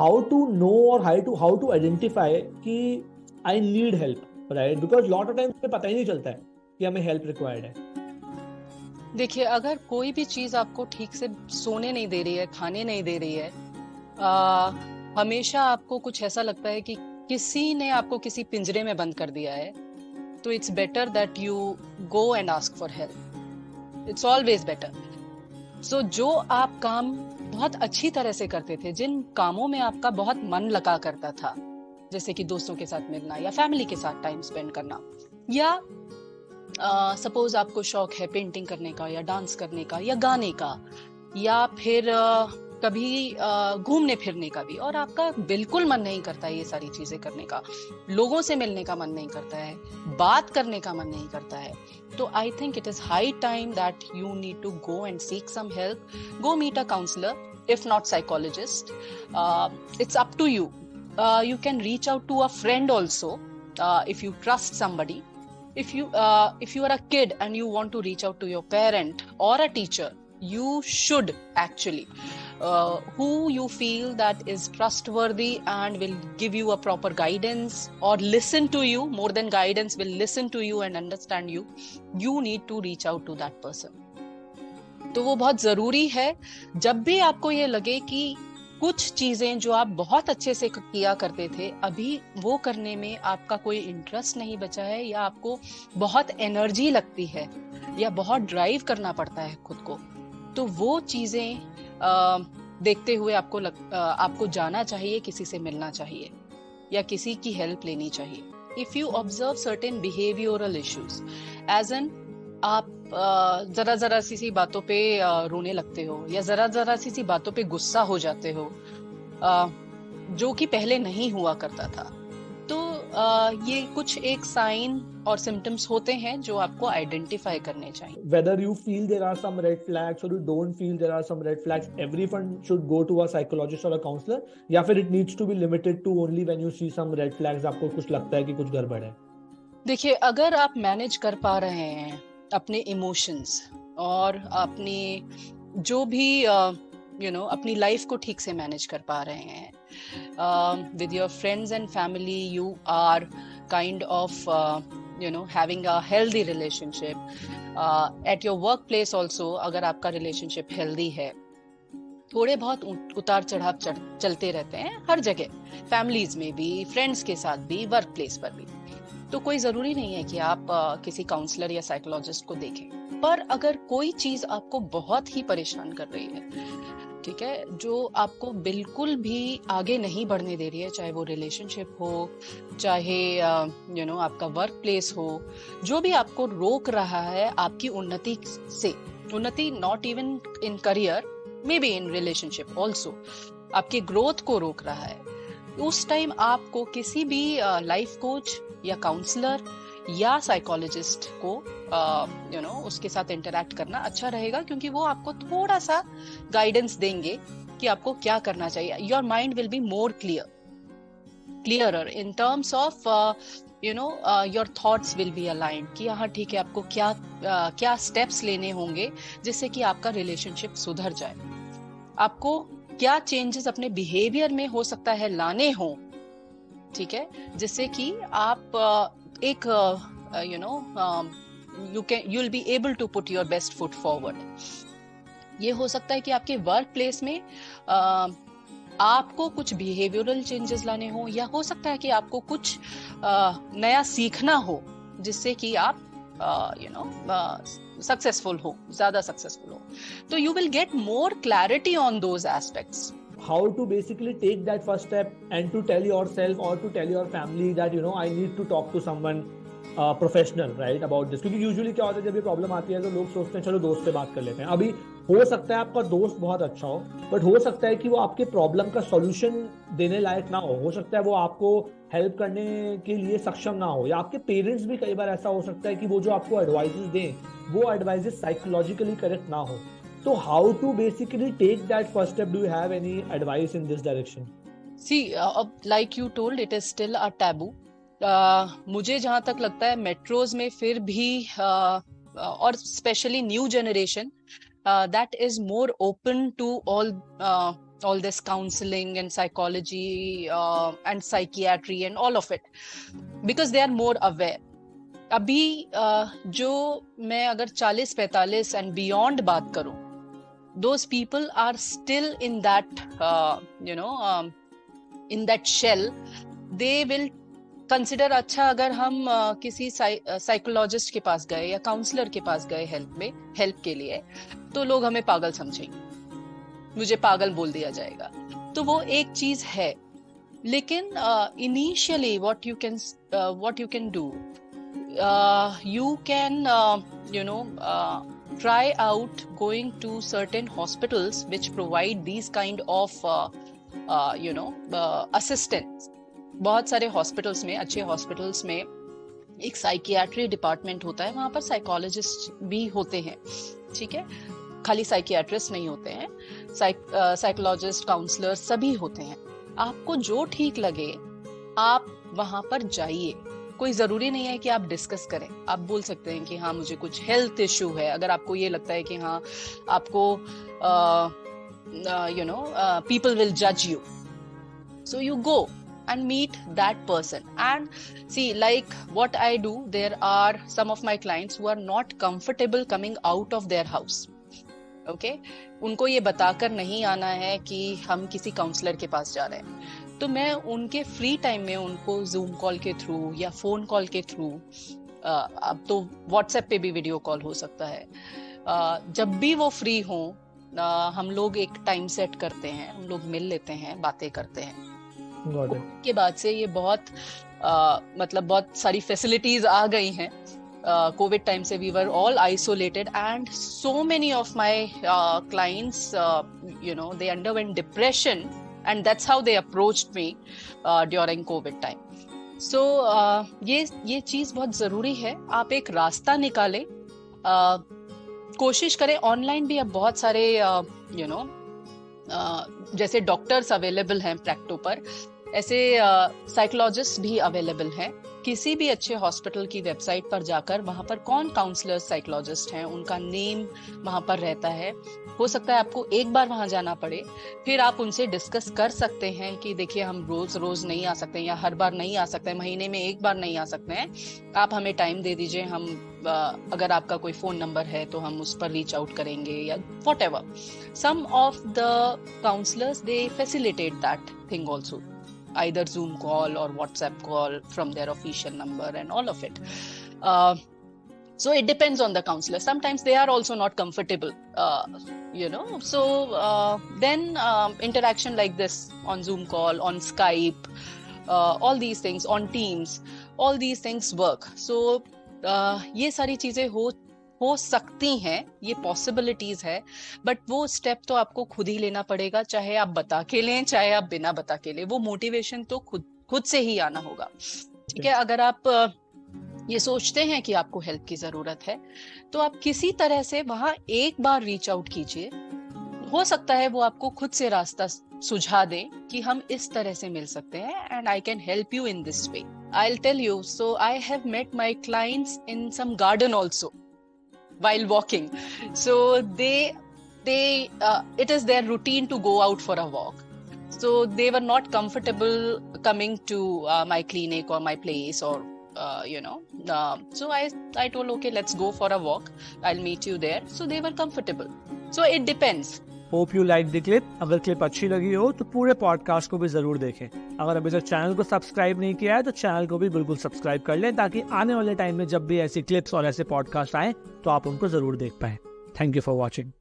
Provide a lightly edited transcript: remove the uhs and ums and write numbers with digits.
How to know और how to identify कि I need help, right? Because lot of time पता ही नहीं चलता है कि हमें हेल्प रिक्वायर्ड है। देखिए, अगर कोई भी चीज आपको ठीक से सोने नहीं दे रही है, खाने नहीं दे रही है, हमेशा आपको कुछ ऐसा लगता है कि किसी ने आपको किसी पिंजरे में बंद कर दिया है, तो it's better that you go and ask for help. It's always better. So जो आप काम बहुत अच्छी तरह से करते थे, जिन कामों में आपका बहुत मन लगा करता था, जैसे कि दोस्तों के साथ मिलना या फैमिली के साथ टाइम स्पेंड करना, या सपोज आपको शौक है पेंटिंग करने का या डांस करने का या गाने का, या फिर कभी घूमने फिरने का भी, और आपका बिल्कुल मन नहीं करता है ये सारी चीजें करने का, लोगों से मिलने का मन नहीं करता है, बात करने का मन नहीं करता है, तो I think it is high time that you need to go and seek some help. Go meet a counselor, if not psychologist. It's up to you. You can reach out to a friend also, if you trust somebody. If you are a kid and you want to reach out to your parent or a teacher, you should actually, who you feel that is trustworthy and will give you a proper guidance or listen to you, more than guidance, will listen to you and understand you. You need to reach out to that person. तो वो बहुत जरूरी है। जब भी आपको ये लगे कि कुछ चीजें जो आप बहुत अच्छे से किया करते थे, अभी वो करने में आपका कोई इंटरेस्ट नहीं बचा है, या आपको बहुत एनर्जी लगती है, या बहुत ड्राइव करना पड़ता है खुद को, तो वो चीजें देखते हुए आपको जाना चाहिए, किसी से मिलना चाहिए या किसी की हेल्प लेनी चाहिए. If you observe certain behavioural issues, as an आप जरा जरा सी बातों पे रोने लगते हो, या जरा जरा सी बातों पे गुस्सा हो जाते हो, जो कि पहले नहीं हुआ करता था, तो ये कुछ एक साइन और सिम्टम्स होते हैं जो आपको आइडेंटिफाई करने चाहिए. Whether you feel there are some red flags or you don't feel there are some red flags, everyone should go to a psychologist or a counselor, या फिर it needs to be limited to only when you see some red flags, आपको कुछ लगता है कि कुछ गड़बड़ है? देखिए, अगर आप मैनेज कर पा रहे हैं अपने इमोशंस और अपनी जो भी अपनी लाइफ को ठीक से मैनेज कर पा रहे हैं, with your friends and family you are kind of having a healthy relationship, at your work place also अगर आपका रिलेशनशिप हेल्दी है, थोड़े बहुत उतार चढ़ाव चलते रहते हैं हर जगह, फैमिलीज में भी, फ्रेंड्स के साथ भी, वर्क प्लेस पर भी, तो कोई जरूरी नहीं है कि आप किसी काउंसलर या साइकोलॉजिस्ट को देखें. पर अगर कोई चीज आपको बहुत ही परेशान कर रही है, ठीक है, जो आपको बिल्कुल भी आगे नहीं बढ़ने दे रही है, चाहे वो रिलेशनशिप हो, चाहे आपका वर्क प्लेस हो, जो भी आपको रोक रहा है आपकी उन्नति से, उन्नति not even in career, may be in relationship also, आपके ग्रोथ को रोक रहा है, उस टाइम आपको किसी भी लाइफ कोच या काउंसलर या साइकोलॉजिस्ट को उसके साथ इंटरेक्ट करना अच्छा रहेगा, क्योंकि वो आपको थोड़ा सा गाइडेंस देंगे कि आपको क्या करना चाहिए. Your mind will be more clearer in terms of your thoughts will be aligned, कि हाँ ठीक है, आपको क्या स्टेप्स लेने होंगे जिससे कि आपका रिलेशनशिप सुधर जाए, आपको क्या चेंजेस अपने बिहेवियर में हो सकता है लाने हो, ठीक है, जिससे कि आप एक you'll be able to put your best foot forward. ये हो सकता है कि आपके वर्क प्लेस में आपको कुछ बिहेवियरल चेंजेस लाने हो, या हो सकता है कि आपको कुछ नया सीखना हो जिससे कि आप सक्सेसफुल हो, ज्यादा सक्सेसफुल हो, तो you will get more clarity on those aspects. How to basically take that first step and to tell yourself or to tell your family that I need to talk to someone professional, right, about this. क्योंकि usually क्या होता है, जब ये problem आती है तो लोग सोचते हैं चलो दोस्त से बात कर लेते हैं. अभी हो सकता है आपका दोस्त बहुत अच्छा हो, बट हो सकता है कि वो आपके प्रॉब्लम का सॉल्यूशन देने लायक ना हो सकता है वो आपको हेल्प करने के लिए सक्षम ना हो, या आपके पेरेंट्स भी कई बार ऐसा हो सकता है कि वो जो आपको एडवाइजेस दें वो एडवाइजेस साइकोलॉजिकली करेक्ट ना हो. तो how to basically take that first step? Do you have any advice in this direction? See, like you told, it is still a taboo. मुझे जहां तक लगता है मेट्रोज में फिर भी और specially new generation that is more open to all all this counseling and psychology and psychiatry and all of it, because they are more aware. अभी जो मैं अगर 40-45 and beyond बात करूं, those people are still in that in that shell. They will consider, अच्छा अगर हम किसी साइकोलॉजिस्ट के पास गए या काउंसलर के पास गए हेल्प के लिए, तो लोग हमें पागल समझेंगे, मुझे पागल बोल दिया जाएगा. तो वो एक चीज है. लेकिन initially what you can do, you can try out going to certain hospitals which provide these kind of assistance. बहुत सारे हॉस्पिटल्स में, अच्छे हॉस्पिटल्स में एक साइकियाट्री डिपार्टमेंट होता है, वहां पर साइकोलॉजिस्ट भी होते हैं. ठीक है, खाली साइकियाट्रिस्ट नहीं होते हैं, साइकोलॉजिस्ट, काउंसलर सभी होते हैं. आपको जो ठीक लगे आप वहां पर जाइए. कोई जरूरी नहीं है कि आप डिस्कस करें. आप बोल सकते हैं कि हाँ मुझे कुछ हेल्थ इश्यू है. अगर आपको ये लगता है कि हाँ आपको people will judge you, so you go and meet that person and see, like what I do, there are some of my clients who are not comfortable coming out of their house. Okay, उनको ये बताकर नहीं आना है कि हम किसी counsellor के पास जा रहे हैं, तो मैं उनके फ्री टाइम में उनको जूम कॉल के थ्रू या फोन कॉल के थ्रू, अब तो व्हाट्सएप पे भी वीडियो कॉल हो सकता है, जब भी वो फ्री हो हम लोग एक टाइम सेट करते हैं, हम लोग मिल लेते हैं, बातें करते हैं. के बाद से ये बहुत मतलब बहुत सारी फैसिलिटीज आ गई हैं. कोविड टाइम से we were all isolated and so many of my clients they underwent depression and that's how they approached me during COVID time. So ये चीज बहुत जरूरी है. आप एक रास्ता निकालें, कोशिश करें. ऑनलाइन भी अब बहुत सारे जैसे डॉक्टर्स अवेलेबल हैं प्रैक्टो पर, ऐसे साइकोलॉजिस्ट भी अवेलेबल हैं. किसी भी अच्छे हॉस्पिटल की वेबसाइट पर जाकर वहां पर कौन काउंसलर्स, साइकोलॉजिस्ट हैं, उनका नेम वहां पर रहता है. हो सकता है आपको एक बार वहां जाना पड़े, फिर आप उनसे डिस्कस कर सकते हैं कि देखिए हम रोज नहीं आ सकते हैं या हर बार नहीं आ सकते हैं, महीने में एक बार नहीं आ सकते हैं, आप हमें टाइम दे दीजिए, हम अगर आपका कोई फोन नंबर है तो हम उस पर रीच आउट करेंगे या whatever. Some of the counselors, they facilitate that thing also, either Zoom call or WhatsApp call from their official number and all of it. So it depends on the counselor. Sometimes they are also not comfortable, so then interaction like this on Zoom call, on Skype, all these things, on Teams, all these things work. So ये सारी चीजें हो सकती हैं, ये possibilities है, but वो step तो आपको खुद ही लेना पड़ेगा, चाहे आप बता के लें चाहे आप बिना बता के लें. वो मोटिवेशन तो खुद से ही आना होगा. ठीक है, अगर आप ये सोचते हैं कि आपको हेल्प की जरूरत है तो आप किसी तरह से वहां एक बार रीच आउट कीजिए. हो सकता है वो आपको खुद से रास्ता सुझा दे कि हम इस तरह से मिल सकते हैं, and I can help you in this way. I will tell you, so I have met my clients in some garden also while walking. So it is their routine to go out for a walk. So they were not comfortable coming to my clinic or my place or so I told, okay, let's go for a walk, I'll meet you there. So they were comfortable. So it depends. Hope you like the clip. अगर clip अच्छी लगी हो तो पूरे podcast को भी जरूर देखें. अगर अभी तक चैनल को सब्सक्राइब नहीं किया है तो चैनल को भी बिल्कुल सब्सक्राइब कर लें, ताकि आने वाले टाइम में जब भी ऐसी क्लिप्स और ऐसे पॉडकास्ट आए तो आप उनको जरूर देख पाएं. Thank you for watching.